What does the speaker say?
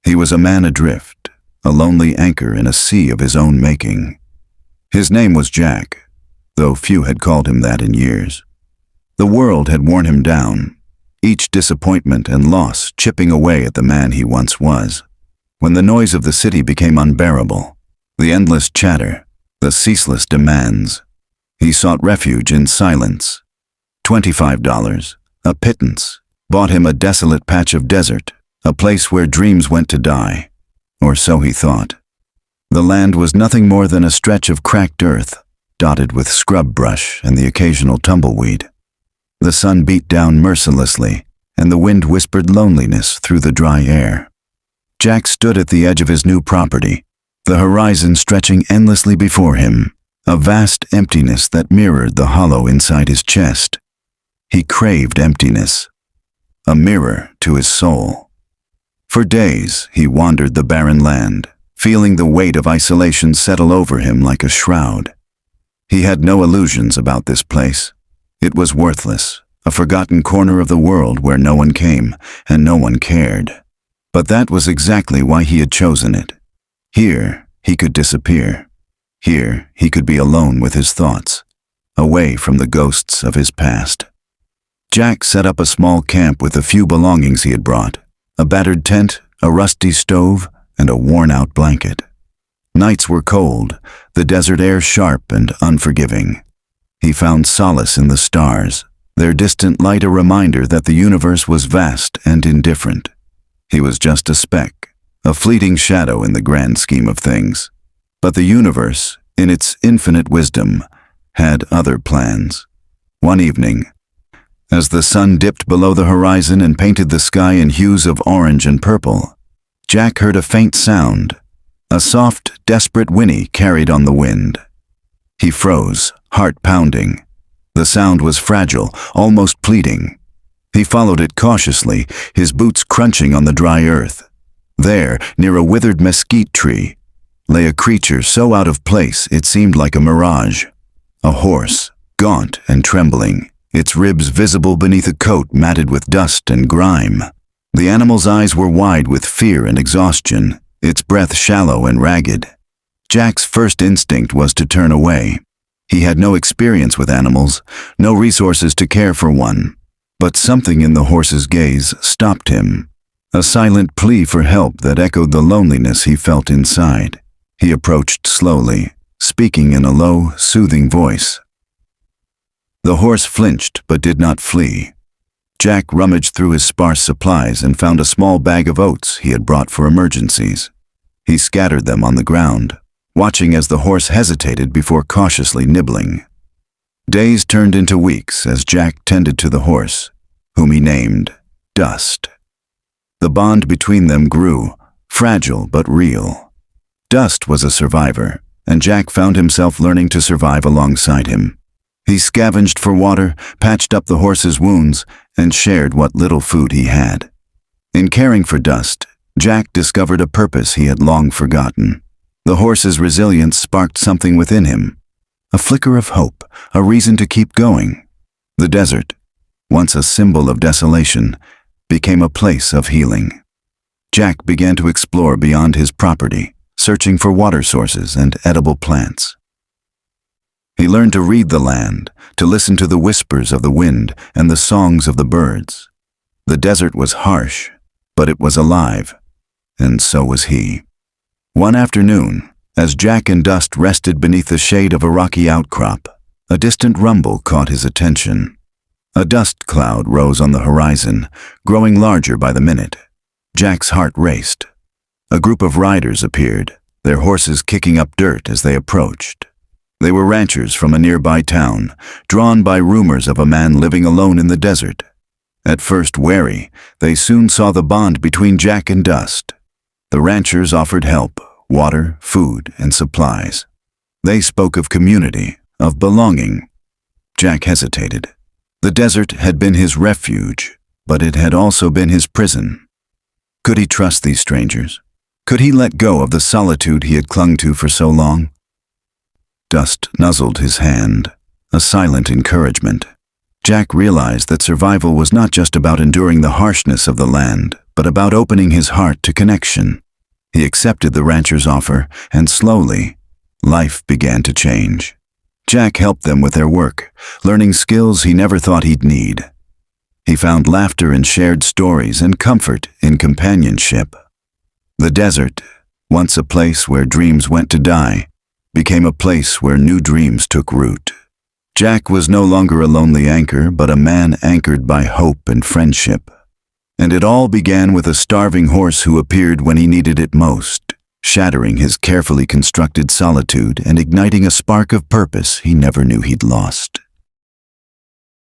He was a man adrift, a lonely anchor in a sea of his own making. His name was Jack, though few had called him that in years. The world had worn him down, each disappointment and loss chipping away at the man he once was. When the noise of the city became unbearable, the endless chatter, the ceaseless demands, he sought refuge in silence. $25, a pittance, bought him a desolate patch of desert, a place where dreams went to die, or so he thought. The land was nothing more than a stretch of cracked earth, dotted with scrub brush and the occasional tumbleweed. The sun beat down mercilessly, and the wind whispered loneliness through the dry air. Jack stood at the edge of his new property, the horizon stretching endlessly before him, a vast emptiness that mirrored the hollow inside his chest. He craved emptiness, a mirror to his soul. For days he wandered the barren land, feeling the weight of isolation settle over him like a shroud. He had no illusions about this place. It was worthless, a forgotten corner of the world where no one came and no one cared. But that was exactly why he had chosen it. Here he could disappear. Here he could be alone with his thoughts, away from the ghosts of his past. Jack set up a small camp with the few belongings he had brought, a battered tent, a rusty stove, and a worn-out blanket. Nights were cold, the desert air sharp and unforgiving. He found solace in the stars, their distant light a reminder that the universe was vast and indifferent. He was just a speck, a fleeting shadow in the grand scheme of things. But the universe, in its infinite wisdom, had other plans. One evening, as the sun dipped below the horizon and painted the sky in hues of orange and purple, Jack heard a faint sound, a soft, desperate whinny carried on the wind. He froze, heart pounding. The sound was fragile, almost pleading. He followed it cautiously, his boots crunching on the dry earth. There, near a withered mesquite tree, lay a creature so out of place it seemed like a mirage. A horse, gaunt and trembling, its ribs visible beneath a coat matted with dust and grime. The animal's eyes were wide with fear and exhaustion, its breath shallow and ragged. Jack's first instinct was to turn away. He had no experience with animals, no resources to care for one. But something in the horse's gaze stopped him, a silent plea for help that echoed the loneliness he felt inside. He approached slowly, speaking in a low, soothing voice. The horse flinched but did not flee. Jack rummaged through his sparse supplies and found a small bag of oats he had brought for emergencies. He scattered them on the ground, watching as the horse hesitated before cautiously nibbling. Days turned into weeks as Jack tended to the horse, whom he named Dust. The bond between them grew, fragile but real. Dust was a survivor, and Jack found himself learning to survive alongside him. He scavenged for water, patched up the horse's wounds, and shared what little food he had. In caring for Dust, Jack discovered a purpose he had long forgotten. The horse's resilience sparked something within him, a flicker of hope, a reason to keep going. The desert, once a symbol of desolation, became a place of healing. Jack began to explore beyond his property, searching for water sources and edible plants. He learned to read the land, to listen to the whispers of the wind and the songs of the birds. The desert was harsh, but it was alive, and so was he. One afternoon, as Jack and Dust rested beneath the shade of a rocky outcrop, a distant rumble caught his attention. A dust cloud rose on the horizon, growing larger by the minute. Jack's heart raced. A group of riders appeared, their horses kicking up dirt as they approached. They were ranchers from a nearby town, drawn by rumors of a man living alone in the desert. At first wary, they soon saw the bond between Jack and Dust. The ranchers offered help, water, food, and supplies. They spoke of community, of belonging. Jack hesitated. The desert had been his refuge, but it had also been his prison. Could he trust these strangers? Could he let go of the solitude he had clung to for so long? Dust nuzzled his hand, a silent encouragement. Jack realized that survival was not just about enduring the harshness of the land, but about opening his heart to connection. He accepted the rancher's offer, and slowly, life began to change. Jack helped them with their work, learning skills he never thought he'd need. He found laughter in shared stories and comfort in companionship. The desert, once a place where dreams went to die, became a place where new dreams took root. Jack was no longer a lonely anchor, but a man anchored by hope and friendship. And it all began with a starving horse who appeared when he needed it most, shattering his carefully constructed solitude and igniting a spark of purpose he never knew he'd lost.